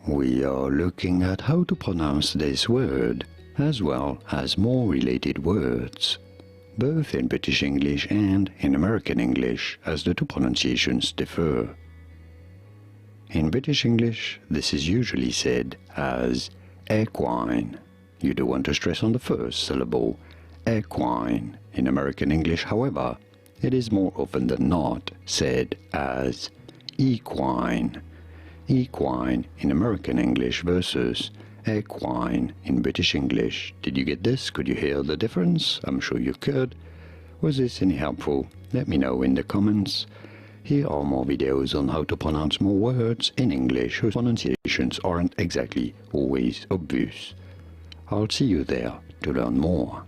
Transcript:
We are looking at how to pronounce this word, as well as more related words, both in British English and in American English, as the two pronunciations differ. In British English, this is usually said as equine. You do want to stress on the first syllable, equine. In American English, however, it is more often than not said as equine. Equine in American English versus equine in British English. Did you get this? Could you hear the difference? I'm sure you could. Was this any helpful? Let me know in the comments. Here are more videos on how to pronounce more words in English whose pronunciations aren't exactly always obvious. I'll see you there to learn more.